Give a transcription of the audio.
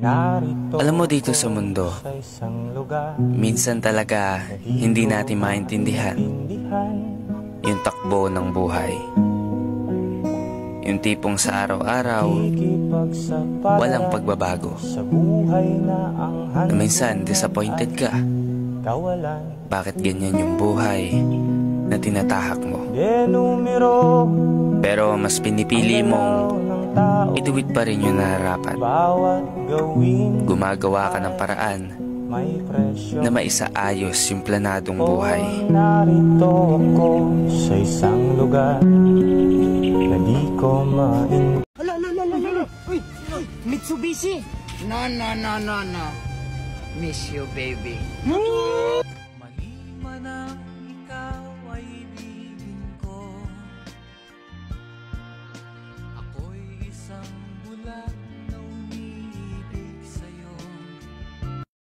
Alam mo, dito sa mundo, minsan talaga hindi natin maintindihan yung takbo ng buhay. Yung tipong sa araw-araw, walang pagbabago. Na minsan, disappointed ka. Bakit ganyan yung buhay na tinatahak mo? Pero mas pinipili mong ituwid pa rin yung nararapat. Gumagawa ka ng paraan na maisaayos yung planadong buhay. Narito ako sa isang lugar na di ko Hala. Uy, Mitsubishi. No. Miss you, baby.